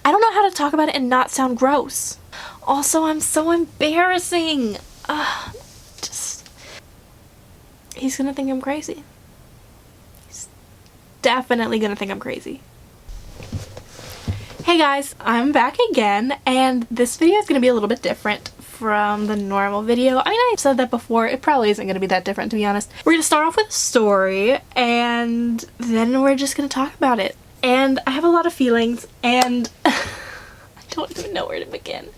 I don't know how to talk about it and not sound gross. Also, I'm so embarrassing. He's gonna think I'm crazy. He's definitely gonna think I'm crazy. Hey guys, I'm back again, and this video is gonna be a little bit different from the normal video. I mean, I've said that before. It probably isn't gonna be that different, to be honest. We're gonna start off with a story, and then we're just gonna talk about it. And I have a lot of feelings, and I don't even know where to begin.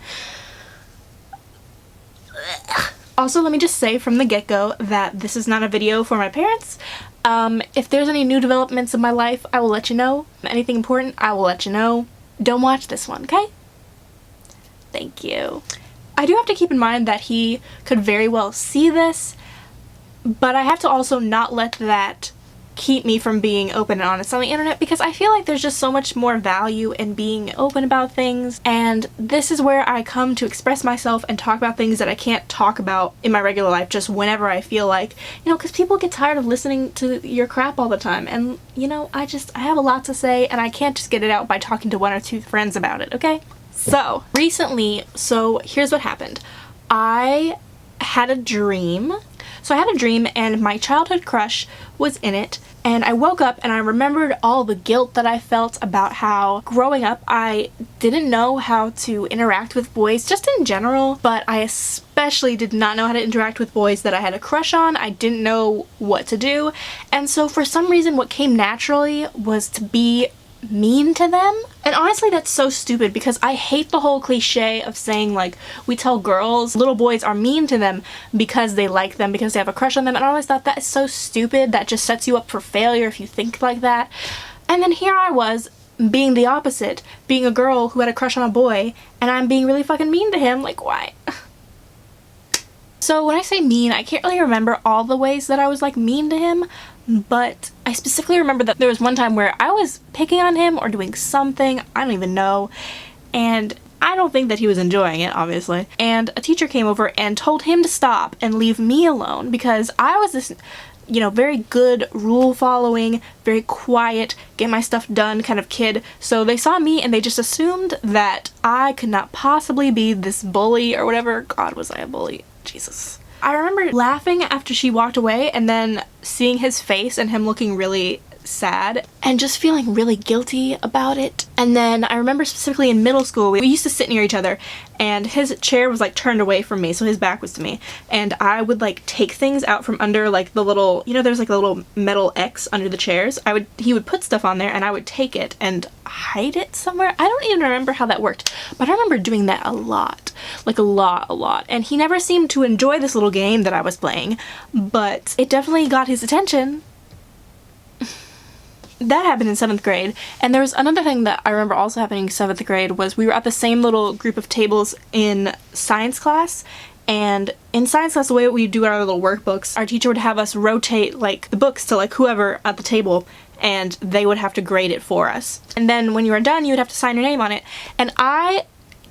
Also, let me just say from the get-go that this is not a video for my parents. If there's any new developments in my life, I will let you know. Anything important, I will let you know. Don't watch this one, okay? Thank you. I do have to keep in mind that he could very well see this, but I have to also not let that keep me from being open and honest on the internet, because I feel like there's just so much more value in being open about things, and this is where I come to express myself and talk about things that I can't talk about in my regular life just whenever I feel like, you know, because people get tired of listening to your crap all the time, and you know, I have a lot to say and I can't just get it out by talking to one or two friends about it, okay? So recently, here's what happened. I had a dream. So I had a dream and my childhood crush was in it, and I woke up and I remembered all the guilt that I felt about how growing up I didn't know how to interact with boys just in general, but I especially did not know how to interact with boys that I had a crush on. I didn't know what to do, and so for some reason what came naturally was to be mean to them. And honestly, that's so stupid, because I hate the whole cliche of saying, like, we tell girls little boys are mean to them because they like them, because they have a crush on them, and I always thought that is so stupid. That just sets you up for failure if you think like that. And then here I was being the opposite, being a girl who had a crush on a boy, and I'm being really fucking mean to him. Like, why? So when I say mean, I can't really remember all the ways that I was like mean to him, but I specifically remember that there was one time where I was picking on him or doing something, I don't even know, and I don't think that he was enjoying it, obviously. And a teacher came over and told him to stop and leave me alone, because I was this, you know, very good rule following, very quiet, get my stuff done kind of kid. So they saw me and they just assumed that I could not possibly be this bully or whatever. God, was I a bully? Jesus. I remember laughing after she walked away and then seeing his face and him looking really sad and just feeling really guilty about it. And then I remember specifically in middle school, we used to sit near each other, and his chair was like turned away from me, so his back was to me, and I would like take things out from under like the little, you know, there's like a little metal X under the chairs. He would put stuff on there and I would take it and hide it somewhere. I don't even remember how that worked, but I remember doing that a lot, like a lot, and he never seemed to enjoy this little game that I was playing, but it definitely got his attention. That happened in 7th grade, and there was another thing that I remember also happening in 7th grade was we were at the same little group of tables in science class, and in science class, the way we do our little workbooks, our teacher would have us rotate like the books to like whoever at the table, and they would have to grade it for us. And then when you were done, you would have to sign your name on it, and I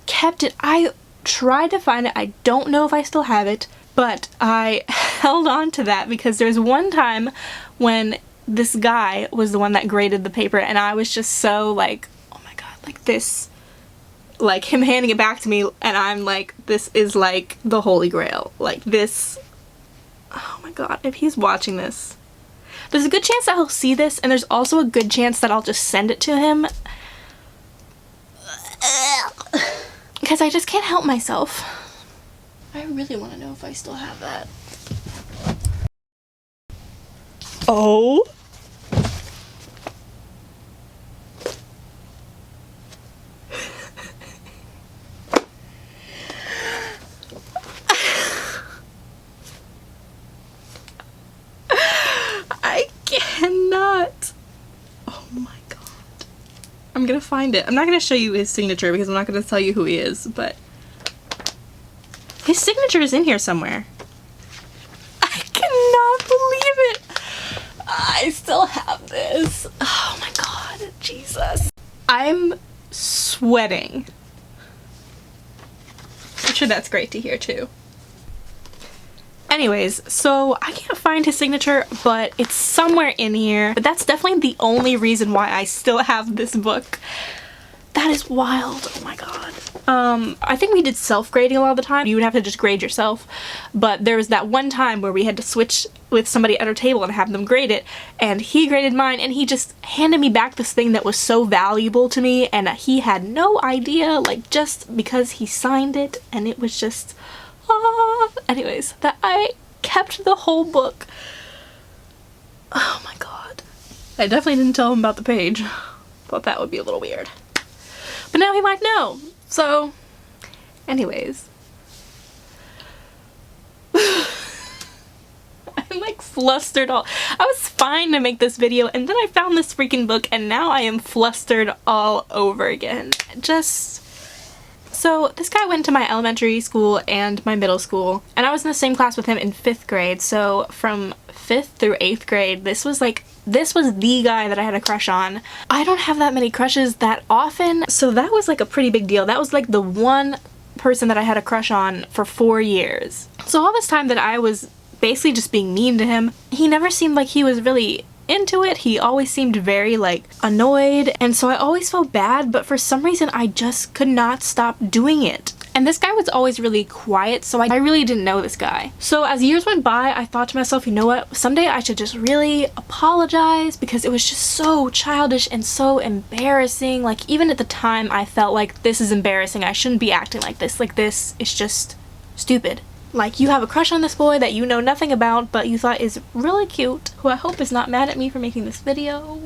kept it. I tried to find it. I don't know if I still have it, but I held on to that because there's one time when this guy was the one that graded the paper, and I was just so like, oh my god, like this, like him handing it back to me, and I'm like, this is like the holy grail, like this, oh my god, if he's watching this, there's a good chance that he'll see this, and there's also a good chance that I'll just send it to him, because I just can't help myself. I really want to know if I still have that. Oh. I cannot. Oh my god. I'm gonna find it. I'm not gonna show you his signature because I'm not gonna tell you who he is, but his signature is in here somewhere. I cannot believe it. I still have this. Oh my god, Jesus. I'm sweating. I'm sure that's great to hear too. Anyways, so I can't find his signature, but it's somewhere in here. But that's definitely the only reason why I still have this book. That is wild. Oh my god. I think we did self-grading a lot of the time. You would have to just grade yourself. But there was that one time where we had to switch with somebody at our table and have them grade it. And he graded mine and he just handed me back this thing that was so valuable to me. And he had no idea, like, just because he signed it. And it was just, anyways, that I kept the whole book. Oh my god. I definitely didn't tell him about the page. Thought that would be a little weird. But now he might know. So, anyways. I'm like flustered all. I was fine to make this video and then I found this freaking book and now I am flustered all over again. So this guy went to my elementary school and my middle school and I was in the same class with him in 5th grade. So from 5th through 8th grade, this was the guy that I had a crush on. I don't have that many crushes that often, so that was like a pretty big deal. That was like the one person that I had a crush on for 4 years. So all this time that I was basically just being mean to him, he never seemed like he was really into it. He always seemed very like annoyed, and so I always felt bad, but for some reason I just could not stop doing it. And this guy was always really quiet, so I really didn't know this guy. So as years went by, I thought to myself, you know what, someday I should just really apologize because it was just so childish and so embarrassing. Like, even at the time I felt like this is embarrassing, I shouldn't be acting like this is just stupid. Like, you have a crush on this boy that you know nothing about but you thought is really cute, who I hope is not mad at me for making this video.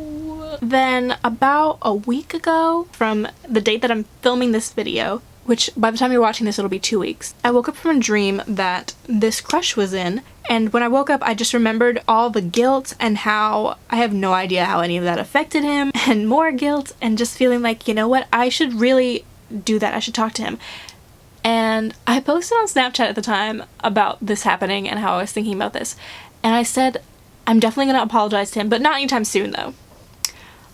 Then about a week ago from the date that I'm filming this video, which by the time you're watching this it'll be 2 weeks, I woke up from a dream that this crush was in, and when I woke up I just remembered all the guilt and how I have no idea how any of that affected him, and more guilt, and just feeling like, you know what, I should really do that, I should talk to him. And I posted on Snapchat at the time about this happening and how I was thinking about this, and I said I'm definitely gonna apologize to him, but not anytime soon though.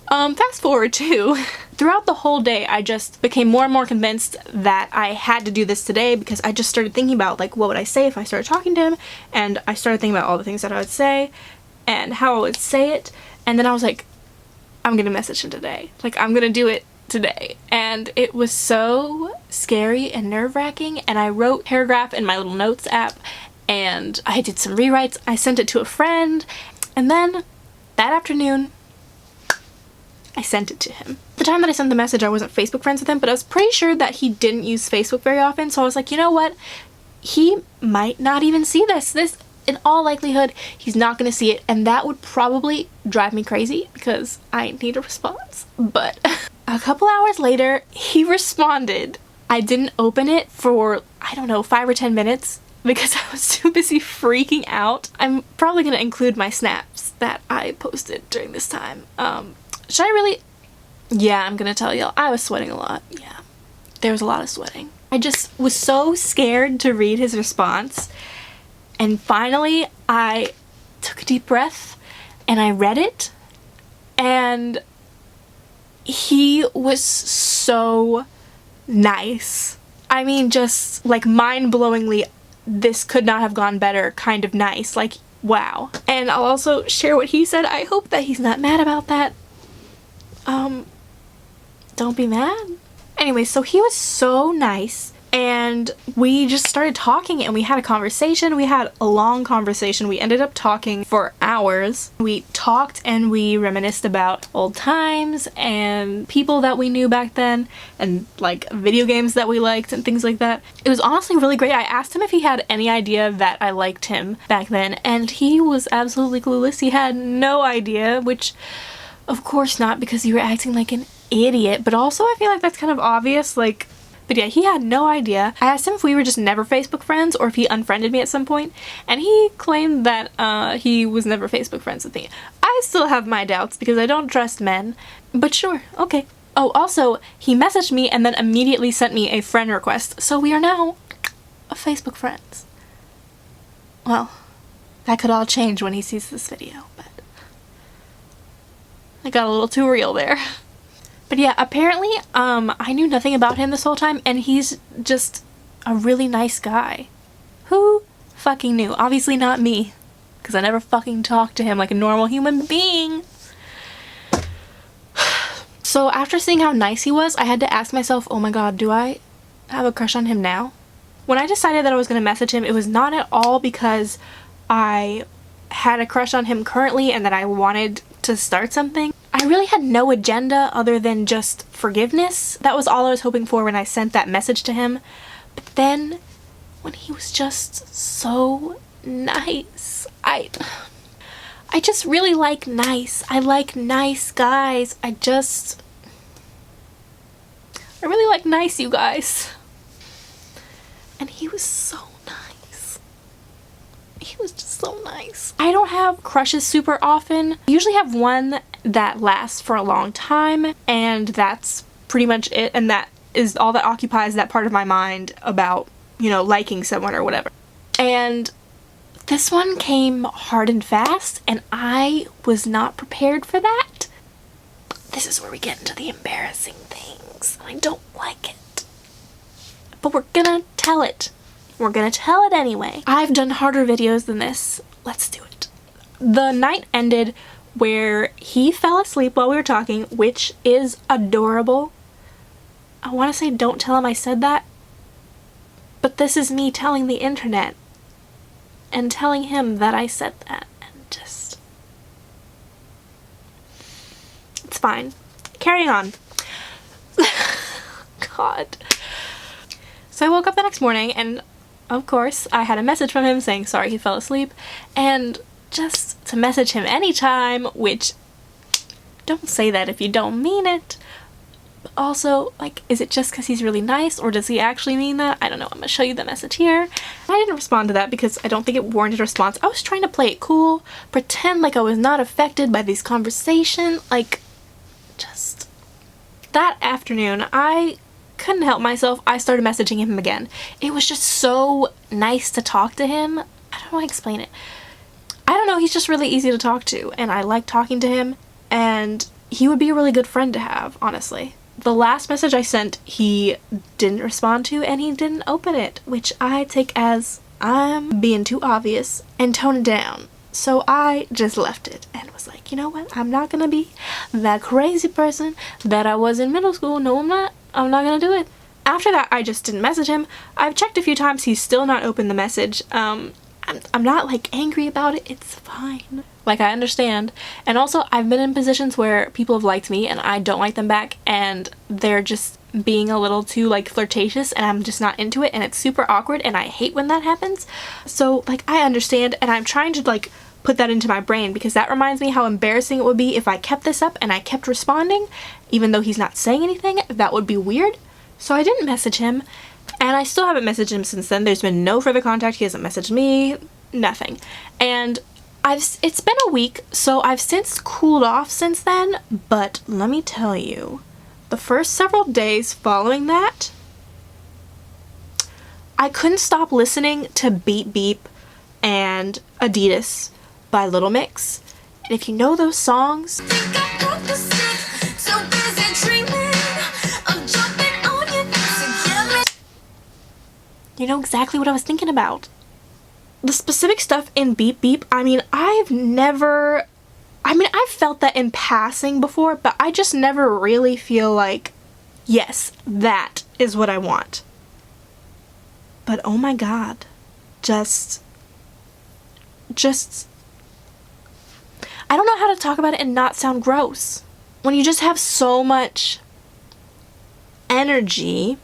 Fast forward to throughout the whole day I just became more and more convinced that I had to do this today, because I just started thinking about like what would I say if I started talking to him, and I started thinking about all the things that I would say and how I would say it, and then I was like, I'm gonna message him today, like I'm gonna do it today. And it was so scary and nerve-wracking, and I wrote a paragraph in my little notes app and I did some rewrites, I sent it to a friend, and then that afternoon I sent it to him. The time that I sent the message I wasn't Facebook friends with him, but I was pretty sure that he didn't use Facebook very often, so I was like, you know what, he might not even see this in all likelihood he's not gonna see it, and that would probably drive me crazy because I need a response. But a couple hours later he responded. I didn't open it for, I don't know, 5 or 10 minutes because I was too busy freaking out. I'm probably gonna include my snaps that I posted during this time. Should I really? Yeah, I'm gonna tell y'all. I was sweating a lot. Yeah, there was a lot of sweating. I just was so scared to read his response, and finally I took a deep breath and I read it, and he was so nice. I mean, just like mind-blowingly, this could not have gone better kind of nice. Like, wow. And I'll also share what he said. I hope that he's not mad about that. Don't be mad. Anyway, so he was so nice, and we just started talking and we had a conversation. We had a long conversation. We ended up talking for hours. We talked and we reminisced about old times and people that we knew back then, and like video games that we liked and things like that. It was honestly really great. I asked him if he had any idea that I liked him back then, and he was absolutely clueless. He had no idea, which of course not, because you were acting like an idiot, but also I feel like that's kind of obvious, like, but yeah, he had no idea. I asked him if we were just never Facebook friends or if he unfriended me at some point, and he claimed that he was never Facebook friends with me. I still have my doubts because I don't trust men, but sure, okay. Oh, also, he messaged me and then immediately sent me a friend request, so we are now Facebook friends. Well, that could all change when he sees this video, but I got a little too real there. But yeah, apparently, I knew nothing about him this whole time, and he's just a really nice guy. Who fucking knew? Obviously not me, because I never fucking talked to him like a normal human being. So after seeing how nice he was, I had to ask myself, oh my god, do I have a crush on him now? When I decided that I was going to message him, it was not at all because I had a crush on him currently and that I wanted to start something. I really had no agenda other than just forgiveness. That was all I was hoping for when I sent that message to him. But then, when he was just so nice, I just really like nice. I like nice guys. I really like nice, you guys. And he was so nice. He was just so nice. I don't have crushes super often. I usually have one that lasts for a long time, and that's pretty much it, and that is all that occupies that part of my mind about, you know, liking someone or whatever. And this one came hard and fast, and I was not prepared for that. This is where we get into the embarrassing things. I don't like it. But we're gonna tell it. We're gonna tell it anyway. I've done harder videos than this. Let's do it. The night ended where he fell asleep while we were talking, which is adorable. I want to say don't tell him I said that, but this is me telling the internet and telling him that I said that, and just... it's fine. Carrying on. God. So I woke up the next morning and of course I had a message from him saying sorry he fell asleep, and just to message him anytime, which don't say that if you don't mean it. But also, like, is it just because he's really nice, or does he actually mean that? I don't know. I'm gonna show you the message here. I didn't respond to that because I don't think it warranted a response. I was trying to play it cool, pretend like I was not affected by this conversation. Like, just that afternoon, I couldn't help myself. I started messaging him again. It was just so nice to talk to him. I don't know how to explain it. I don't know, he's just really easy to talk to, and I like talking to him, and he would be a really good friend to have, honestly. The last message I sent, he didn't respond to, and he didn't open it, which I take as I'm being too obvious, and tone it down. So I just left it and was like, you know what, I'm not gonna be that crazy person that I was in middle school. No, I'm not. I'm not gonna do it. After that, I just didn't message him. I've checked a few times, he's still not opened the message. I'm not like angry about it, it's fine. Like, I understand. And also, I've been in positions where people have liked me and I don't like them back, and they're just being a little too like flirtatious, and I'm just not into it, and it's super awkward, and I hate when that happens. So like, I understand, and I'm trying to like put that into my brain, because that reminds me how embarrassing it would be if I kept this up and I kept responding even though he's not saying anything. That would be weird. So I didn't message him. And I still haven't messaged him since then. There's been no further contact. He hasn't messaged me. Nothing. And it's been a week, so I've since cooled off since then. But let me tell you, the first several days following that, I couldn't stop listening to Beep Beep and Adidas by Little Mix. And if you know those songs... you know exactly what I was thinking about. The specific stuff in Beep Beep, I've felt that in passing before, but I just never really feel like, yes, that is what I want. But oh my god, just, I don't know how to talk about it and not sound gross. When you just have so much energy,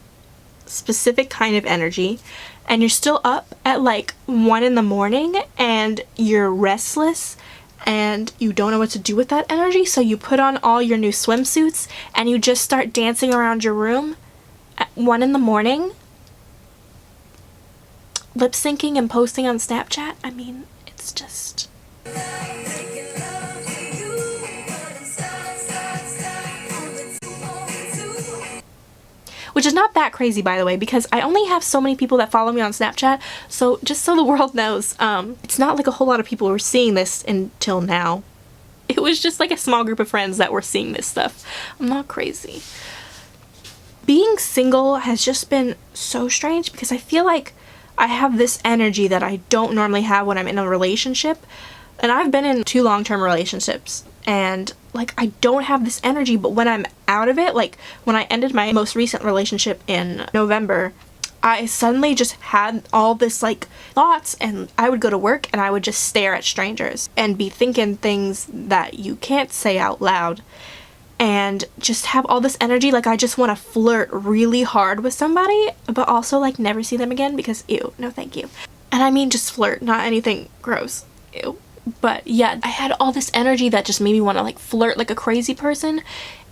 specific kind of energy, and you're still up at like 1 in the morning and you're restless and you don't know what to do with that energy, so you put on all your new swimsuits and you just start dancing around your room at 1 in the morning, lip syncing and posting on Snapchat. I mean, it's just... which is not that crazy, by the way, because I only have so many people that follow me on Snapchat, so just so the world knows, it's not like a whole lot of people were seeing this until now. It was just like a small group of friends that were seeing this stuff. I'm not crazy. Being single has just been so strange because I feel like I have this energy that I don't normally have when I'm in a relationship. And I've been in 2 long-term relationships. and like I don't have this energy, but when I'm out of it, like when I ended my most recent relationship in November, I suddenly just had all this like thoughts, and I would go to work and I would just stare at strangers and be thinking things that you can't say out loud, and just have all this energy like I just want to flirt really hard with somebody, but also like never see them again because ew, no thank you. And I mean just flirt, not anything gross. Ew. But yeah, I had all this energy that just made me want to like flirt like a crazy person.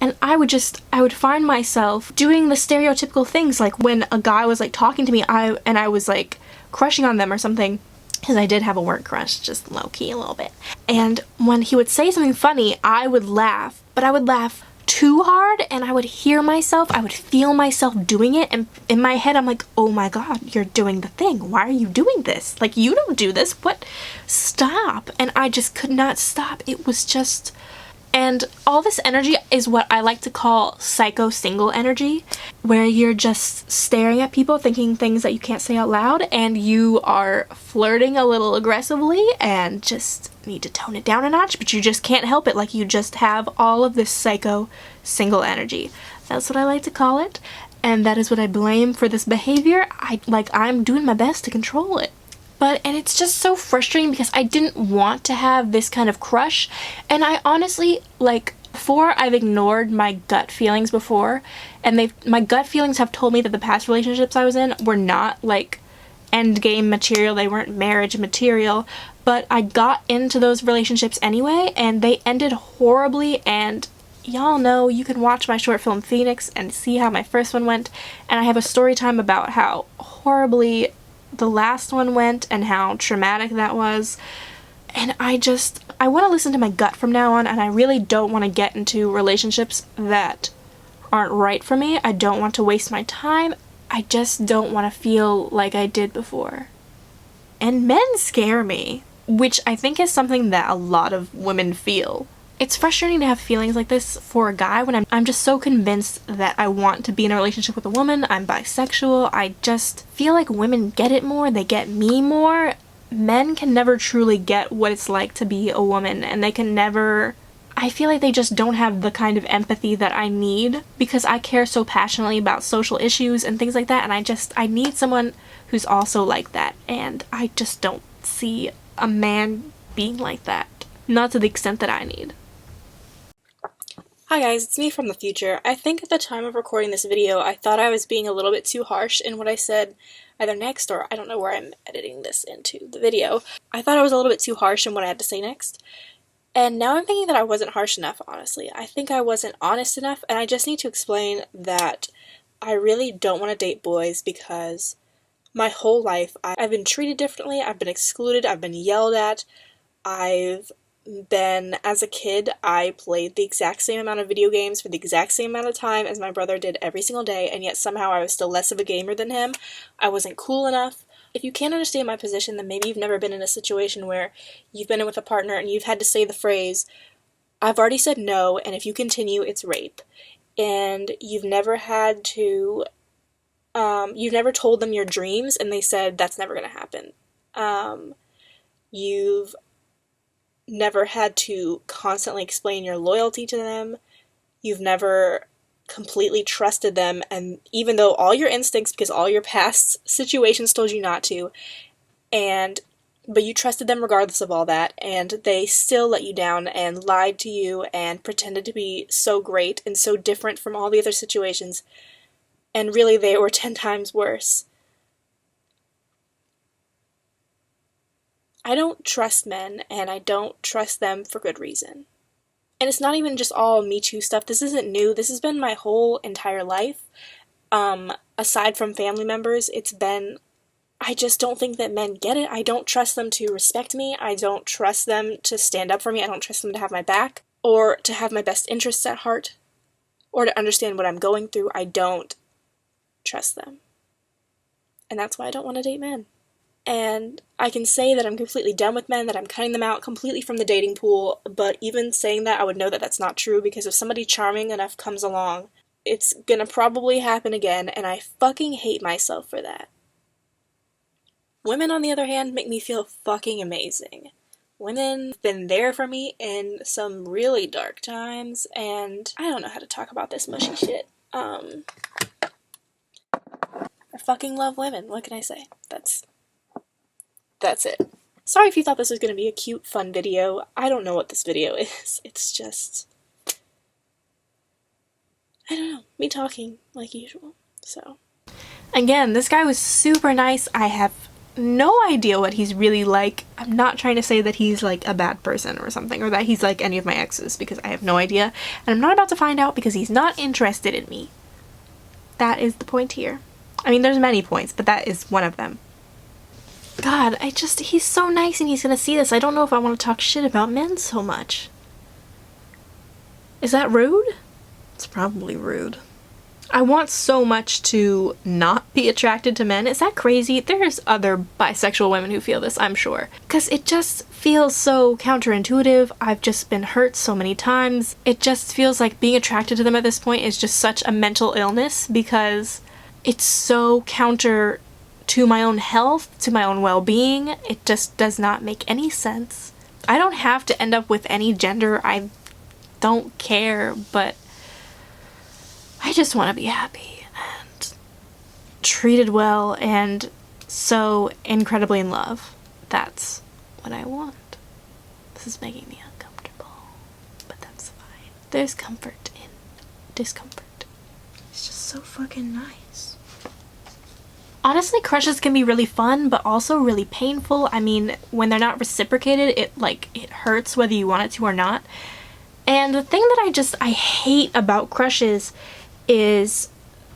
And I would find myself doing the stereotypical things, like when a guy was like talking to me, I was like crushing on them or something, because I did have a work crush, just low-key a little bit. And when he would say something funny, I would laugh, but I would laugh too hard, and I would hear myself, I would feel myself doing it, and in my head I'm like, oh my god, you're doing the thing, why are you doing this? Like, you don't do this, what? Stop. And I just could not stop. It was just... And all this energy is what I like to call psycho single energy, where you're just staring at people thinking things that you can't say out loud, and you are flirting a little aggressively and just need to tone it down a notch, but you just can't help it. Like, you just have all of this psycho single energy. That's what I like to call it, and that is what I blame for this behavior. I'm doing my best to control it. And it's just so frustrating because I didn't want to have this kind of crush, and I honestly, like, before I've ignored my gut feelings before, and my gut feelings have told me that the past relationships I was in were not, like, endgame material, they weren't marriage material, but I got into those relationships anyway, and they ended horribly, and y'all know, you can watch my short film Phoenix and see how my first one went, and I have a story time about how horribly the last one went and how traumatic that was. And I want to listen to my gut from now on, and I really don't want to get into relationships that aren't right for me. I don't want to waste my time. I just don't want to feel like I did before. And men scare me, which I think is something that a lot of women feel. It's frustrating to have feelings like this for a guy when I'm just so convinced that I want to be in a relationship with a woman. I'm bisexual. I just feel like women get it more. They get me more. Men can never truly get what it's like to be a woman, and they can never... I feel like they just don't have the kind of empathy that I need, because I care so passionately about social issues and things like that, and I need someone who's also like that, and I just don't see a man being like that. Not to the extent that I need. Hi guys, it's me from the future. I think at the time of recording this video, I thought I was being a little bit too harsh in what I said either next, or I don't know where I'm editing this into the video. I thought I was a little bit too harsh in what I had to say next. And now I'm thinking that I wasn't harsh enough, honestly. I think I wasn't honest enough, and I just need to explain that I really don't want to date boys because my whole life I've been treated differently, I've been excluded, I've been yelled at, as a kid, I played the exact same amount of video games for the exact same amount of time as my brother did every single day, and yet somehow I was still less of a gamer than him. I wasn't cool enough. If you can't understand my position, then maybe you've never been in a situation where you've been with a partner and you've had to say the phrase, I've already said no, and if you continue, it's rape. And you've never had to, you've never told them your dreams, and they said, that's never gonna happen. You've never had to constantly explain your loyalty to them. You've never completely trusted them, and even though all your instincts, because all your past situations told you not to, but you trusted them regardless of all that, and they still let you down and lied to you and pretended to be so great and so different from all the other situations, and really they were 10 times worse. I don't trust men, and I don't trust them for good reason. And it's not even just all Me Too stuff. This isn't new. This has been my whole entire life. Aside from family members, I just don't think that men get it. I don't trust them to respect me. I don't trust them to stand up for me. I don't trust them to have my back, or to have my best interests at heart, or to understand what I'm going through. I don't trust them. And that's why I don't want to date men. And I can say that I'm completely done with men, that I'm cutting them out completely from the dating pool, but even saying that, I would know that that's not true, because if somebody charming enough comes along, it's gonna probably happen again, and I fucking hate myself for that. Women, on the other hand, make me feel fucking amazing. Women have been there for me in some really dark times, and I don't know how to talk about this mushy shit. I fucking love women. What can I say? That's it. Sorry if you thought this was gonna be a cute, fun video. I don't know what this video is. It's just, I don't know, me talking like usual. So, again, this guy was super nice. I have no idea what he's really like. I'm not trying to say that he's like a bad person or something, or that he's like any of my exes, because I have no idea. And I'm not about to find out because he's not interested in me. That is the point here. I mean, there's many points, but that is one of them. God, he's so nice and he's gonna see this. I don't know if I want to talk shit about men so much. Is that rude? It's probably rude. I want so much to not be attracted to men. Is that crazy? There's other bisexual women who feel this, I'm sure. Because it just feels so counterintuitive. I've just been hurt so many times. It just feels like being attracted to them at this point is just such a mental illness, because it's so counter to my own health, to my own well-being. It just does not make any sense. I don't have to end up with any gender. I don't care, but I just want to be happy and treated well and so incredibly in love. That's what I want. This is making me uncomfortable, but that's fine. There's comfort in discomfort. It's just so fucking nice. Honestly, crushes can be really fun, but also really painful. I mean, when they're not reciprocated, it hurts whether you want it to or not. And the thing that I hate about crushes is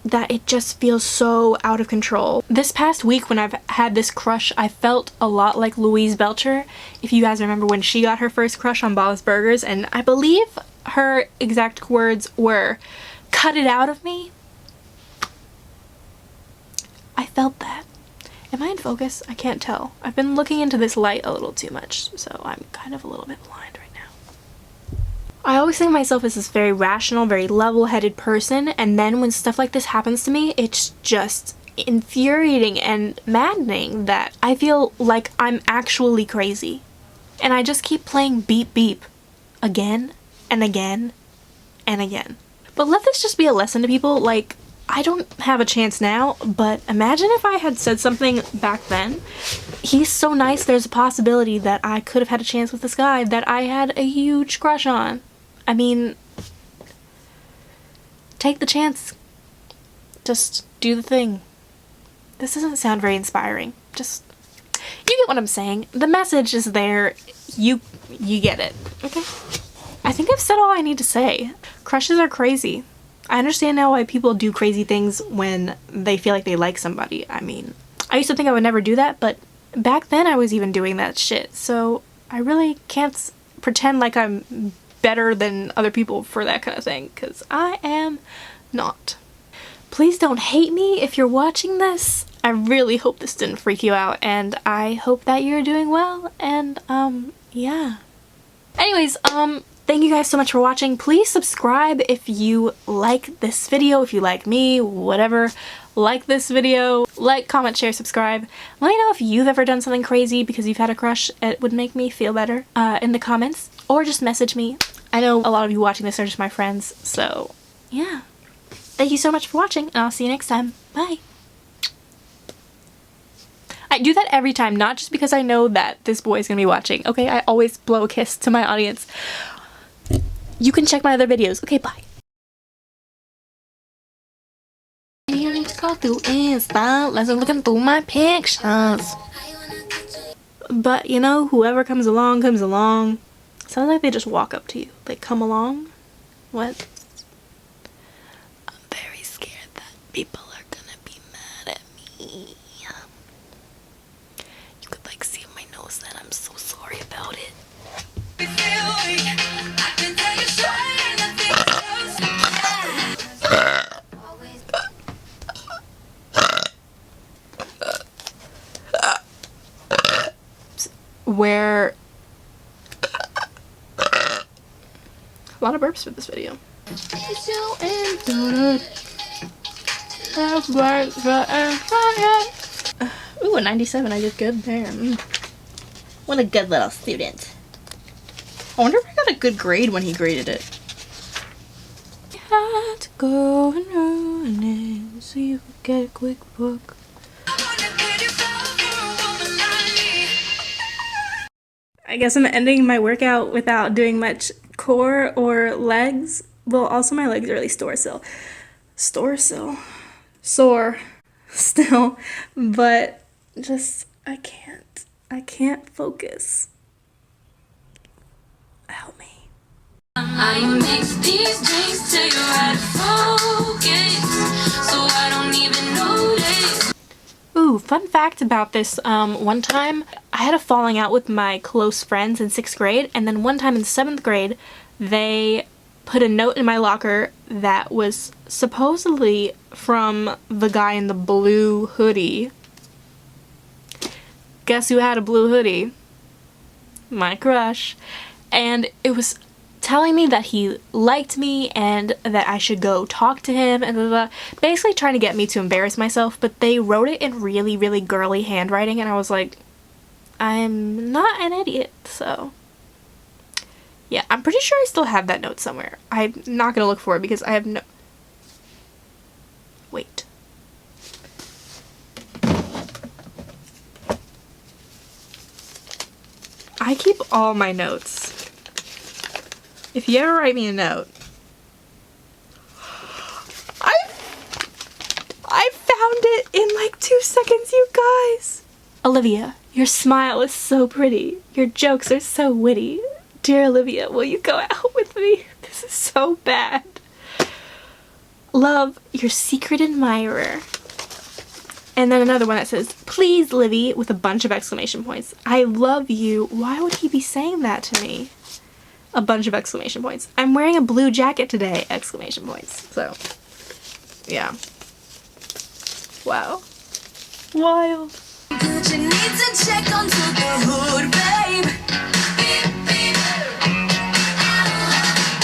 that it just feels so out of control. This past week when I've had this crush, I felt a lot like Louise Belcher. If you guys remember when she got her first crush on Bob's Burgers, and I believe her exact words were, "Cut it out of me." I felt that. Am I in focus? I can't tell. I've been looking into this light a little too much, so I'm kind of a little bit blind right now. I always think of myself as this very rational, very level-headed person, and then when stuff like this happens to me, it's just infuriating and maddening that I feel like I'm actually crazy. And I just keep playing beep beep again and again and again. But let this just be a lesson to people. Like, I don't have a chance now, but imagine if I had said something back then. He's so nice, there's a possibility that I could have had a chance with this guy that I had a huge crush on. I mean, take the chance. Just do the thing. This doesn't sound very inspiring. Just, you get what I'm saying. The message is there. You get it. Okay? I think I've said all I need to say. Crushes are crazy. I understand now why people do crazy things when they feel like they like somebody. I mean, I used to think I would never do that, but back then I was even doing that shit. So I really can't pretend like I'm better than other people for that kind of thing, because I am not. Please don't hate me if you're watching this. I really hope this didn't freak you out, and I hope that you're doing well, and yeah. Anyways, thank you guys so much for watching. Please subscribe if you like this video, if you like me, whatever. Like this video, like, comment, share, subscribe. Let me know if you've ever done something crazy because you've had a crush. It would make me feel better in the comments, or just message me. I know a lot of you watching this are just my friends, so yeah. Thank you so much for watching, and I'll see you next time. Bye. I do that every time, not just because I know that this boy is gonna be watching. Okay, I always blow a kiss to my audience. You can check my other videos. Okay, bye. You need to go through Insta. Let's look through my pictures. But you know, whoever comes along, comes along. Sounds like they just walk up to you. Like, come along? What? I'm very scared that people are gonna be mad at me. You could like see in my nose that I'm so sorry about it. Where a lot of burps for this video. Ooh, a 97. I did good there. What a good little student. I wonder if I got a good grade when he graded it. Had to go and ruin it so you could get a quick book. I guess I'm ending my workout without doing much core or legs. Well, also my legs are really sore still, but just I can't focus. Help me. I mix these drinks till you're out of focus, so I don't even notice. Ooh, fun fact about this, one time I had a falling out with my close friends in 6th grade, and then one time in 7th grade they put a note in my locker that was supposedly from the guy in the blue hoodie. Guess who had a blue hoodie? My crush. And it was telling me that he liked me and that I should go talk to him and blah, blah, blah. Basically trying to get me to embarrass myself, but they wrote it in really, really girly handwriting, and I was like, I'm not an idiot, so yeah, I'm pretty sure I still have that note somewhere. I'm not gonna look for it because I have no... Wait. I keep all my notes. If you ever write me a note... I found it in like 2 seconds, you guys! Olivia, your smile is so pretty. Your jokes are so witty. Dear Olivia, will you go out with me? This is so bad. Love, your secret admirer. And then another one that says, please, Livy, with a bunch of exclamation points. I love you. Why would he be saying that to me? A bunch of exclamation points. I'm wearing a blue jacket today, exclamation points. So, yeah. Wow. Wild. You need to check on